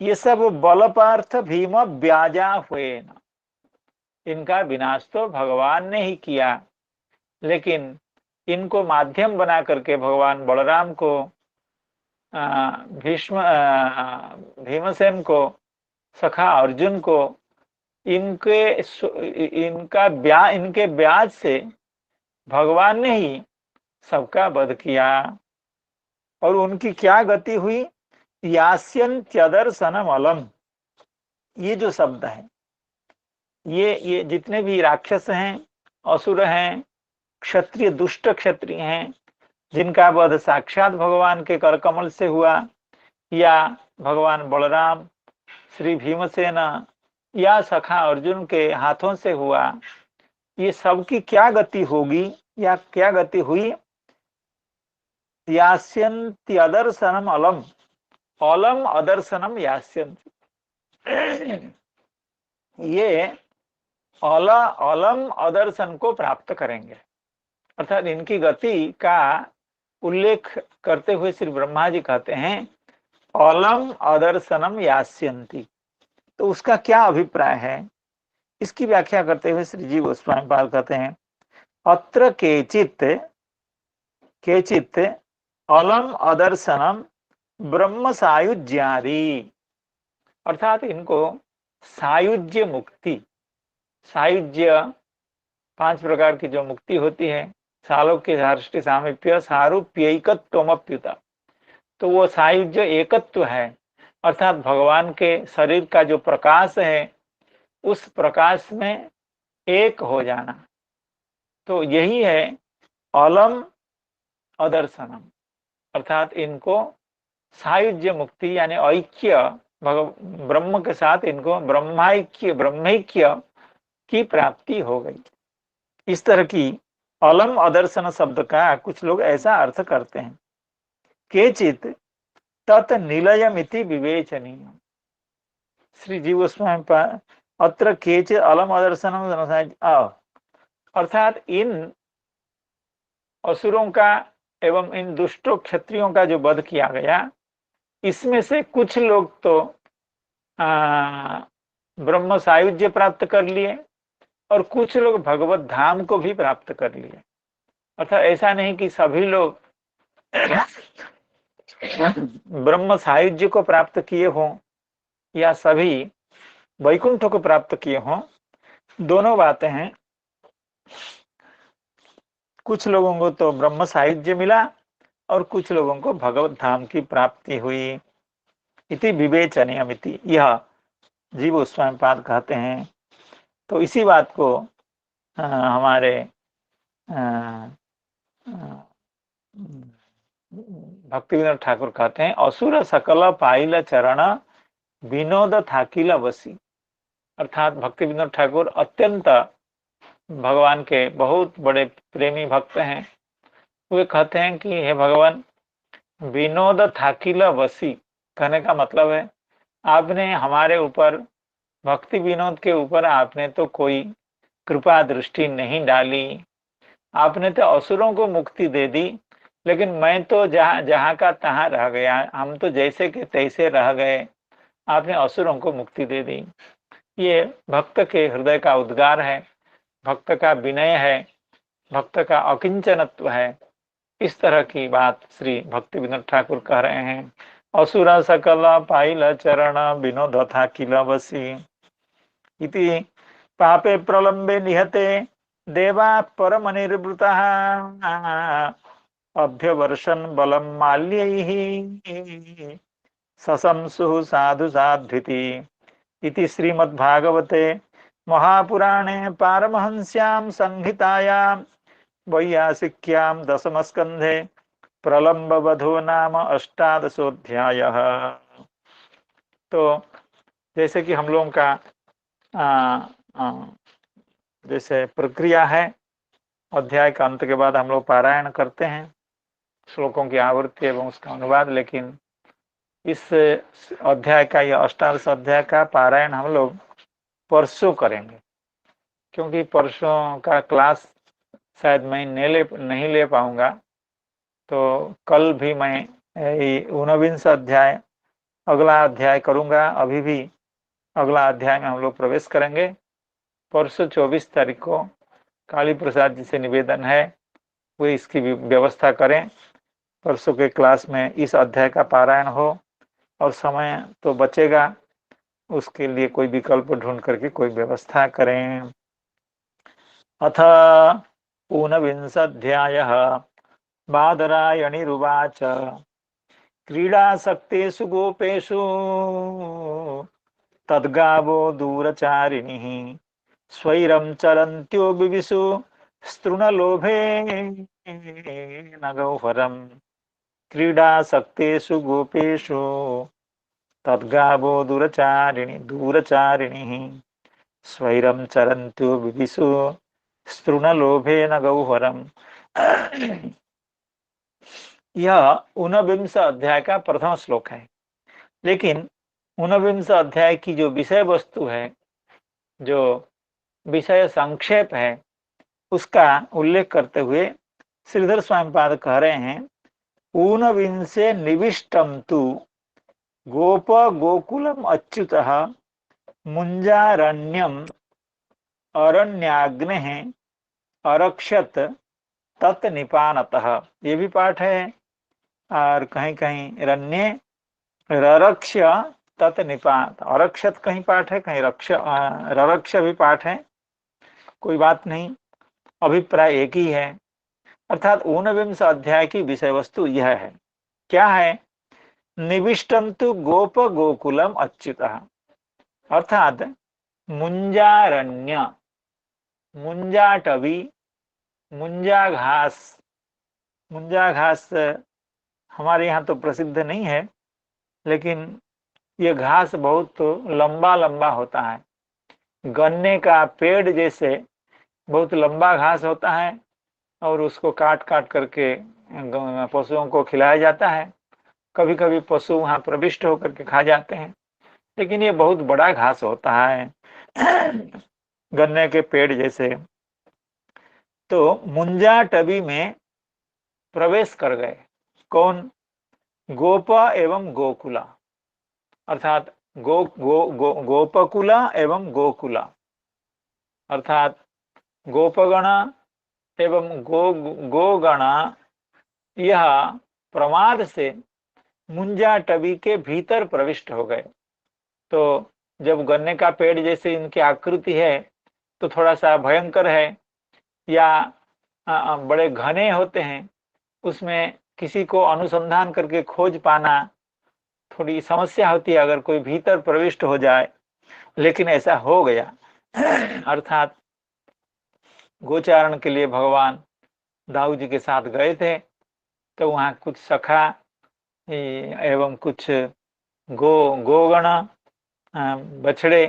ये सब बल पार्थ भीम व्याजा हुए न, इनका विनाश तो भगवान ने ही किया, लेकिन इनको माध्यम बना करके भगवान बलराम को भीमसेन को, सखा अर्जुन को, इनके ब्याज से भगवान ने ही सबका वध किया। और उनकी क्या गति हुई? यास्यन्त्यदर्शनम अलम, ये जो शब्द है, ये जितने भी राक्षस हैं, असुर हैं, क्षत्रिय, दुष्ट क्षत्रिय हैं, जिनका वध साक्षात भगवान के करकमल से हुआ या भगवान बलराम, श्री भीमसेन या सखा अर्जुन के हाथों से हुआ, ये सबकी क्या गति होगी या क्या गति हुई? यास्यन्त्यदर्शनम अलम, अलम अदर्शनम यास्यन्ति, ये अलम अदर्शन को प्राप्त करेंगे। अर्थात इनकी गति का उल्लेख करते हुए श्री ब्रह्मा जी कहते हैं अलम अदर्शनम यास्यन्ति। तो उसका क्या अभिप्राय है, इसकी व्याख्या करते हुए श्री जी गोस्वामी पाद कहते हैं अत्र केचित अलम अदर्शनम ब्रह्म सायुज्यादि, अर्थात इनको सायुज्य मुक्ति, सायुज्य 5 प्रकार की जो मुक्ति होती है, सालोक्य सार्ष्टि सामीप्य सारूप्यैकत्वमप्युता, तो वो सायुज्य एकत्व है, अर्थात भगवान के शरीर का जो प्रकाश है उस प्रकाश में एक हो जाना, तो यही है अलम अदर्शनम। अर्थात इनको सायुज्य मुक्ति यानी ऐक्य ब्रह्म के साथ, इनको ब्रह्मैक्य की प्राप्ति हो गई। इस तरह की अलम अदर्शन शब्द का कुछ लोग ऐसा अर्थ करते हैं। केचित तत् निलयमिति विवेचनीय, श्री जी गोस्वामी अत्र केचित अलम अदर्शनम, अर्थात इन असुरों का एवं इन दुष्टों क्षत्रियों का जो वध किया गया, इसमें से कुछ लोग तो ब्रह्म सायुज्य प्राप्त कर लिए और कुछ लोग भगवत धाम को भी प्राप्त कर लिए। अर्थात ऐसा नहीं कि सभी लोग ब्रह्म सायुज्य को प्राप्त किए हों या सभी वैकुंठ को प्राप्त किए हों, दोनों बातें हैं। कुछ लोगों को तो ब्रह्म साहित्य मिला और कुछ लोगों को भगवत धाम की प्राप्ति हुई। इति विवेचनीयमिति, यह जीव गोस्वामी पाद कहते हैं। तो इसी बात को हमारे भक्ति विनोद ठाकुर कहते हैं, असुर सकल पाइल चरण विनोद थाकिल बसी। अर्थात भक्ति विनोद ठाकुर अत्यंत भगवान के बहुत बड़े प्रेमी भक्त हैं। वे कहते हैं कि हे भगवान, विनोद थाकिल बसी कहने का मतलब है आपने हमारे ऊपर, भक्ति विनोद के ऊपर आपने तो कोई कृपा दृष्टि नहीं डाली। आपने तो असुरों को मुक्ति दे दी, लेकिन मैं तो जहाँ का तहाँ रह गया, हम तो जैसे के तैसे रह गए, आपने असुरों को मुक्ति दे दी। ये भक्त के हृदय का उद्गार है, भक्त का विनय है, भक्त का अकिंचनत्व है। इस तरह की बात श्री भक्ति विनोद ठाकुर कह रहे हैं। असुरा सकल पाइल चरण विनोद था किल बसी इति पापे प्रलंबे निहते देवा परम निर्वृता अभ्यवर्षन् बलं माल्यैः सशंसुः साधु साध्विति इति श्रीमद्भागवते महापुराणे पारमहंस्यां संहितायां वैयासिक्यां दशमस्कन्धे प्रलंबवधो नाम 18वाध्यायः। तो जैसे कि हम लोगों का जैसे प्रक्रिया है, अध्याय का अंत के बाद हम लोग पारायण करते हैं श्लोकों की आवृत्ति एवं उसका अनुवाद, लेकिन इस अध्याय का, यह 18वां अध्याय का पारायण हम लोग परसों करेंगे, क्योंकि परसों का क्लास शायद मैं नहीं ले पाऊंगा। तो कल भी मैं 19वां अध्याय, अगला अध्याय करूंगा। अभी भी अगला अध्याय में हम लोग प्रवेश करेंगे। परसों 24 तारीख को काली प्रसाद जी से निवेदन है वे इसकी व्यवस्था करें, परसों के क्लास में इस अध्याय का पारायण हो, और समय तो बचेगा, उसके लिए कोई विकल्प ढूंढ करके कोई व्यवस्था करें। अथ 19वाध्यायः बादरायणिरुवाच क्रीडासक्तेषु गोपेषु तद्गावो दूरचारिणिः स्वैरं चरन्त्यो बिविषु स्तृणलोभे न गौहरम् क्रीडासक्तेषु गोपेषु तद्गावो दूरचारिणिः स्वैरं चरन्त्यो बिविषु स्तृणलोभे न गौहरम्। यह 19वां अध्याय का प्रथम श्लोक है, लेकिन 19वां अध्याय की जो विषय वस्तु है, जो विषय संक्षेप है, उसका उल्लेख करते हुए श्रीधर स्वामीपाद कह रहे हैं, ऊनविंशे निविष्टम तु गोप गोकुलम अच्युतः मुंजारण्यम अरण्याग्नेः अरक्षत तत् निपानतः। ये भी पाठ है, और कहीं कहीं रण्ये ररक्ष तत् निपात, अरक्षत कहीं पाठ है, कहीं ररक्ष भी पाठ है, कोई बात नहीं, अभिप्राय एक ही है। अर्थात 19वां अध्याय की विषय वस्तु यह है, क्या है? निविष्टंतु गोप गोकुलम अच्युतः, अर्थात मुंजारण्य, मुंजाटवी, मुंजा घास हमारे यहाँ तो प्रसिद्ध नहीं है, लेकिन ये घास बहुत लंबा लंबा होता है, गन्ने का पेड़ जैसे बहुत लंबा घास होता है, और उसको काट काट करके पशुओं को खिलाया जाता है। कभी कभी पशु वहां प्रविष्ट होकर के खा जाते हैं, लेकिन ये बहुत बड़ा घास होता है गन्ने के पेड़ जैसे। तो मुंजाटवी में प्रवेश कर गए कौन? गोपा एवं गोकुला, अर्थात गोपकुला एवं गोकुला, अर्थात गोपगणा एवं गोगणा यह प्रमाद से मुंजाटवी के भीतर प्रविष्ट हो गए। तो जब गन्ने का पेड़ जैसे इनकी आकृति है तो थोड़ा सा भयंकर है, या बड़े घने होते हैं, उसमें किसी को अनुसंधान करके खोज पाना थोड़ी समस्या होती है अगर कोई भीतर प्रविष्ट हो जाए, लेकिन ऐसा हो गया। अर्थात गोचारण के लिए भगवान दाऊ जी के साथ गए थे, तो वहाँ कुछ सखा एवं कुछ गोगण, बछड़े,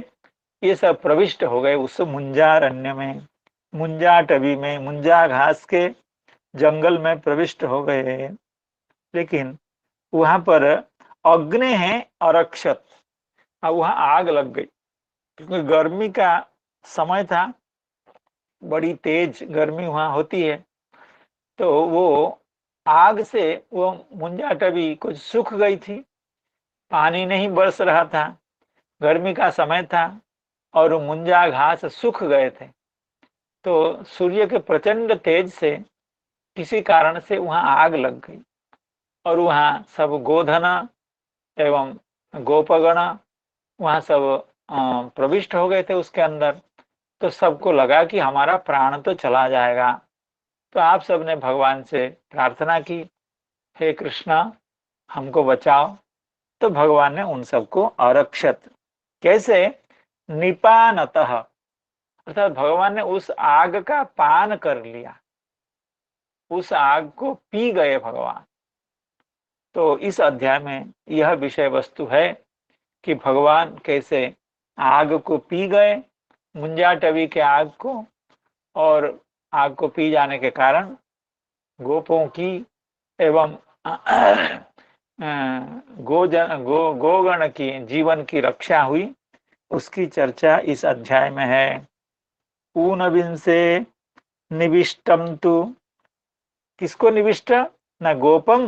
ये सब प्रविष्ट हो गए उस मुंजारण्य में, मुंजा टबी में, मुंजा घास के जंगल में प्रविष्ट हो गए। लेकिन वहां पर अग्नि है अरक्षत, अब वहां आग लग गई, क्योंकि गर्मी का समय था, बड़ी तेज गर्मी वहां होती है। तो वो आग से वो मुंजा टबी कुछ सूख गई थी, पानी नहीं बरस रहा था, गर्मी का समय था और वो मुंजा घास सूख गए थे। तो सूर्य के प्रचंड तेज से किसी कारण से वहां आग लग गई और वहां सब गोधन एवं गोपगण वहां सब प्रविष्ट हो गए थे उसके अंदर। तो सबको लगा कि हमारा प्राण तो चला जाएगा। तो आप सबने भगवान से प्रार्थना की, हे कृष्णा हमको बचाओ। तो भगवान ने उन सबको आरक्षत, कैसे, निपानतः, अर्थात भगवान ने उस आग का पान कर लिया, उस आग को पी गए भगवान। तो इस अध्याय में यह विषय वस्तु है कि भगवान कैसे आग को पी गए, मुंजाटवी के आग को, और आग को पी जाने के कारण गोपों की एवं गोगण की जीवन की रक्षा हुई, उसकी चर्चा इस अध्याय में है। ऊनविंसे निविष्टम तु, किसको निविष्ट, न गोपम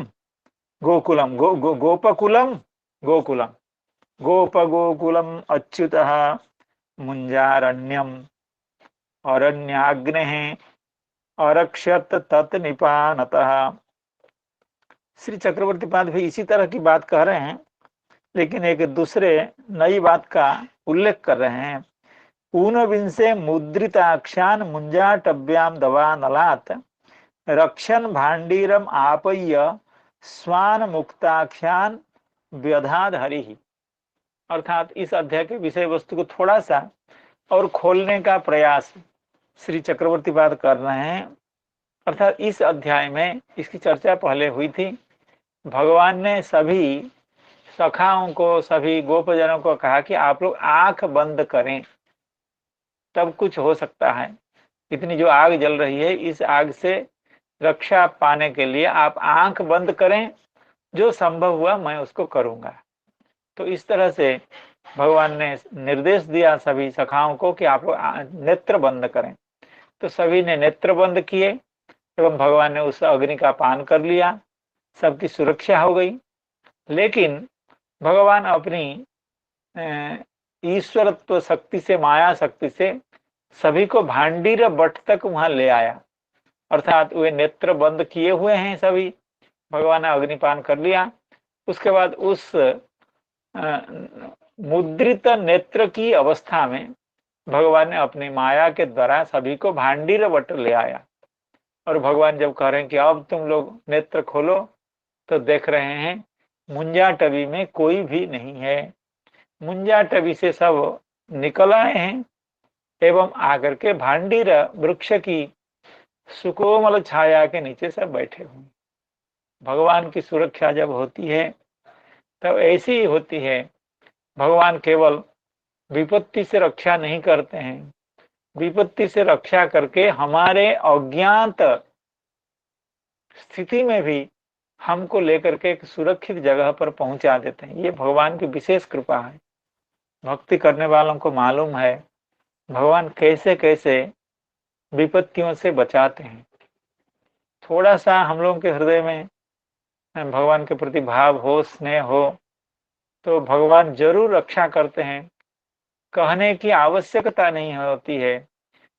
गोकुलम, गोपकुलम गोकुलम, गोकुलम अच्युतः मुंजारण्यम अरण्याग्ने अरक्षत तत् निपानतः। श्री चक्रवर्ती पाद भी इसी तरह की बात कह रहे हैं, लेकिन एक दूसरे नई बात का उल्लेख कर रहे हैं। ऊनविंसे मुद्रिताक्षान मुंजाटव्याम दवा नलात रक्षण भांडीरम आपय्य स्वान मुक्ताख्यान व्यधाद हरि। अर्थात इस अध्याय के विषय वस्तु को थोड़ा सा और खोलने का प्रयास श्री चक्रवर्ती पाद कर रहे हैं। अर्थात इस अध्याय में इसकी चर्चा पहले हुई थी, भगवान ने सभी सखाओं को, सभी गोपजनों को कहा कि आप लोग आंख बंद करें, तब कुछ हो सकता है। इतनी जो आग जल रही है, इस आग से रक्षा पाने के लिए आप आंख बंद करें, जो संभव हुआ मैं उसको करूंगा। तो इस तरह से भगवान ने निर्देश दिया सभी सखाओं को कि आप लोग नेत्र बंद करें। तो सभी ने नेत्र बंद किए एवं भगवान ने उस अग्नि का पान कर लिया, सबकी सुरक्षा हो गई। लेकिन भगवान अपनी ईश्वरत्व शक्ति से, माया शक्ति से सभी को भांडीर बट तक वहां ले आया। अर्थात वे नेत्र बंद किए हुए हैं सभी, भगवान ने अग्निपान कर लिया। उसके बाद उस मुद्रित नेत्र की अवस्था में भगवान ने अपनी माया के द्वारा सभी को भांडीर बट ले आया। और भगवान जब कह रहे हैं कि अब तुम लोग नेत्र खोलो, तो देख रहे हैं मुंजाटवी में कोई भी नहीं है। मुंजाटवी से सब निकल आए हैं एवं आकर के भांडीर वृक्ष की सुकोमल छाया के नीचे सब बैठे हुए। भगवान की सुरक्षा जब होती है तब ऐसी ही होती है। भगवान केवल विपत्ति से रक्षा नहीं करते हैं, विपत्ति से रक्षा करके हमारे अज्ञात स्थिति में भी हमको लेकर के एक सुरक्षित जगह पर पहुंचा देते हैं। ये भगवान की विशेष कृपा है। भक्ति करने वालों को मालूम है भगवान कैसे कैसे विपत्तियों से बचाते हैं। थोड़ा सा हम लोगों के हृदय में भगवान के प्रति भाव हो, स्नेह हो, तो भगवान जरूर रक्षा करते हैं। कहने की आवश्यकता नहीं होती है,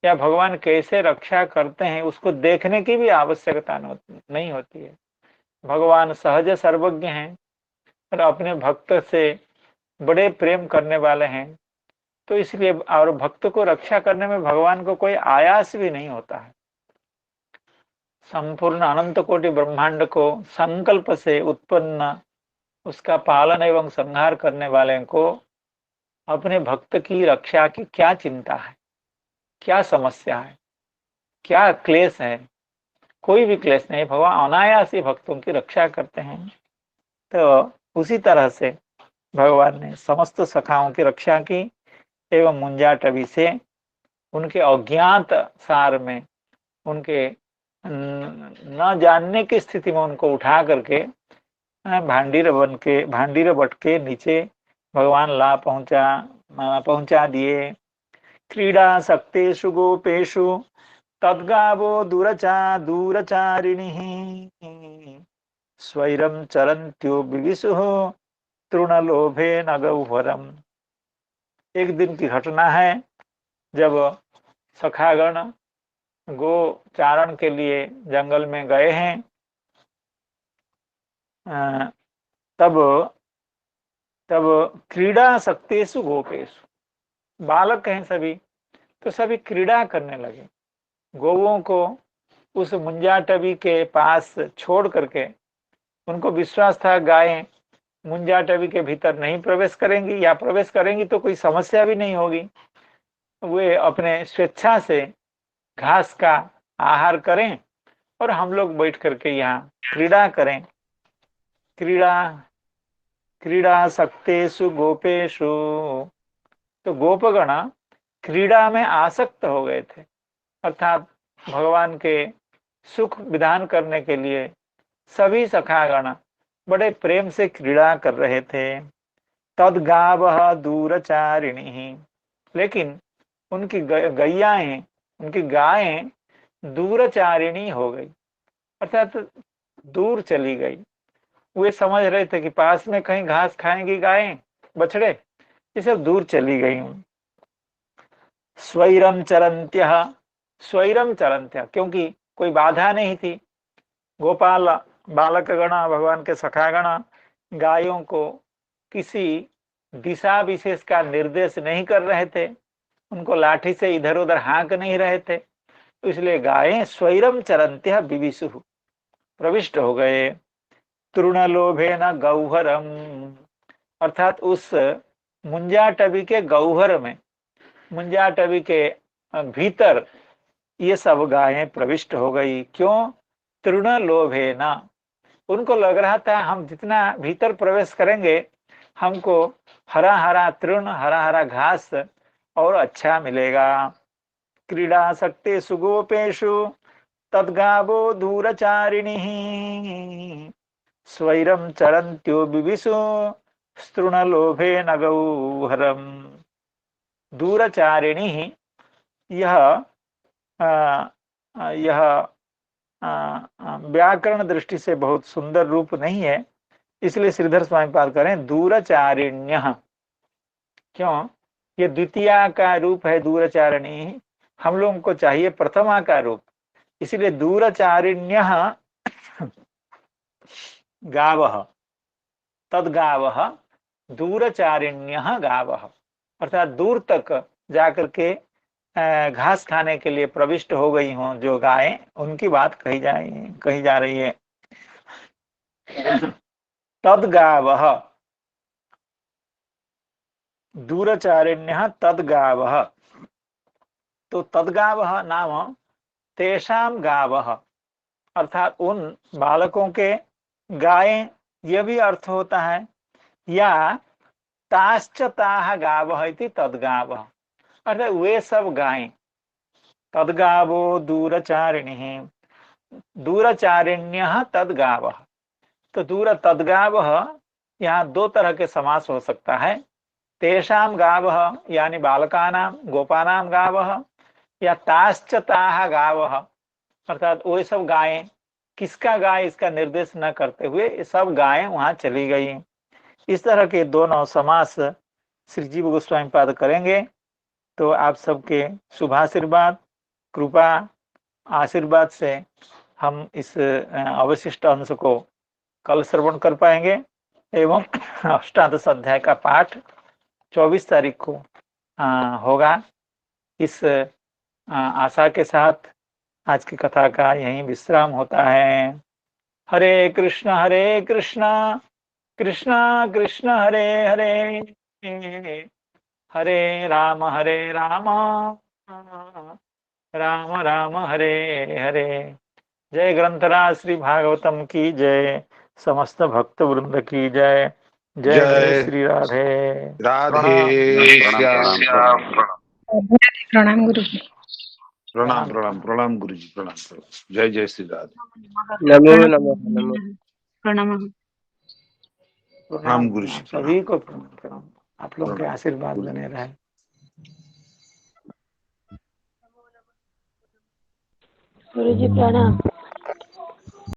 या भगवान कैसे रक्षा करते हैं उसको देखने की भी आवश्यकता नहीं होती है। भगवान सहज सर्वज्ञ हैं और अपने भक्त से बड़े प्रेम करने वाले हैं। तो इसलिए और भक्त को रक्षा करने में भगवान को कोई आयास भी नहीं होता है। संपूर्ण अनंत कोटि ब्रह्मांड को संकल्प से उत्पन्न, उसका पालन एवं संहार करने वाले को अपने भक्त की रक्षा की क्या चिंता है, क्या समस्या है, क्या क्लेश है? कोई भी क्लेश नहीं, भगवान अनायास ही भक्तों की रक्षा करते हैं। तो उसी तरह से भगवान ने समस्त सखाओं की रक्षा की एवं मुंजाटवी से उनके अज्ञात सार में, उनके न जानने की स्थिति में उनको उठा करके भांडीर बट के नीचे भगवान ला पहुंचा दिए। क्रीडा सक्तेषु गोपेषु तद्गावो दूरचारिणिः स्वैरं चरन्त्यो विविशुः तृणलोभेन गह्वरम्। एक दिन की घटना है, जब सखागण गो चारण के लिए जंगल में गए हैं, तब क्रीडा सक्तेषु गोपेषु, बालक हैं सभी, तो सभी क्रीड़ा करने लगे। गोवों को उस मुंजाटवी के पास छोड़ करके, उनको विश्वास था गायें मुंजाटवी के भीतर नहीं प्रवेश करेंगी, या प्रवेश करेंगी तो कोई समस्या भी नहीं होगी, वे अपने स्वेच्छा से घास का आहार करें और हम लोग बैठ करके यहाँ क्रीड़ा करें। क्रीड़ा सक्तेषु गोपेषु, तो गोपगण क्रीड़ा में आसक्त हो गए थे, अर्थात भगवान के सुख विधान करने के लिए सभी सखागण बड़े प्रेम से क्रीड़ा कर रहे थे। तद्गावः दूरचारिणी, लेकिन उनकी गैयाएं, उनकी गायें दूरचारिणी हो गई, अर्थात दूर चली गई। वे समझ रहे थे कि पास में कहीं घास खाएंगी गायें, बछड़े, ये सब दूर चली गई। स्वैरम चरंत्य, स्वैरम चरंत्य, क्योंकि कोई बाधा नहीं थी। गोपाल बालक गण, भगवान के सखागण गायों को किसी दिशा विशेष का निर्देश नहीं कर रहे थे, उनको लाठी से इधर उधर हाँक नहीं रहे थे, इसलिए गायें स्वैरम चरंत्य विविशु, प्रविष्ट हो गए। तृणलोभेन गौहरम, अर्थात उस मुंजाटवी के गौहर में, मुंजाटवी के भीतर ये सब गायें प्रविष्ट हो गई। क्यों? तृणलोभेन, उनको लग रहा था हम जितना भीतर प्रवेश करेंगे हमको हरा हरा तृण, हरा हरा घास और अच्छा मिलेगा। क्रीड़ा सक्तेषु गोपेषु तद्गावो दूरचारिणिः स्वैरं चरन्त्यो विविशु तृणलोभेन गौहरम्। दूरचारिणी, यह व्याकरण दृष्टि से बहुत सुंदर रूप नहीं है, इसलिए श्रीधर स्वामी पाद करें दूरचारिण्य। क्यों? ये द्वितीया का रूप है दूरचारिणी, हम लोगों को चाहिए प्रथमा का रूप, इसलिए दूरचारिण्य गावः तद्गावः दूरचारिण्य गावः, अर्थात दूर तक जाकर के घास खाने के लिए प्रविष्ट हो गई हों जो गायें, उनकी बात कही जा रही है। तद्गावः, दूरचारिण्य तद्गावः, तो तद्गावः नाम तेषाम गावः, अर्थात उन बालकों के गायें, यह भी अर्थ होता है, या ताश्च ताः गावः इति तद्गावः, अर्थात वे सब गायें। तद्गावो दूरचारिणी, दूरचारिण्यः तद्गावः, तो तद्गावः यहाँ दो तरह के समास हो सकता है। तेषाम गावः यानी बालकानां गोपानां गावः, या ताश्च ताः गावः, अर्थात वो सब गायें, किसका गाय इसका निर्देश न करते हुए सब गायें वहां चली गई। इस तरह के दोनों समास श्री जीव गोस्वामी पाद करेंगे तो आप सबके शुभाशीर्वाद, कृपा, आशीर्वाद से हम इस अवशिष्ट अंश को कल श्रवण कर पाएंगे एवं अष्टादश अध्याय का पाठ 24 तारीख को होगा। इस आशा के साथ आज की कथा का यहीं विश्राम होता है। हरे कृष्णा कृष्णा कृष्णा हरे हरे, हरे राम राम राम हरे हरे। जय ग्रंथराज श्री भागवतम की जय, समस्त भक्त वृंद की जय। जय जय जय श्री राधे। राधे प्रणाम श्याम। प्रणाम गुरु जी। प्रणाम प्रणाम प्रणाम गुरु जी, प्रणाम प्रणाम। जय जय श्री राधे। नमो नमः नमो प्रणाम। प्रणाम गुरु जी, सभी को प्रणाम प्रणाम। आप लोगों के प्रणाम आशीर्वाद गुरु जी। बने रहे। गुरु जी प्रणाम।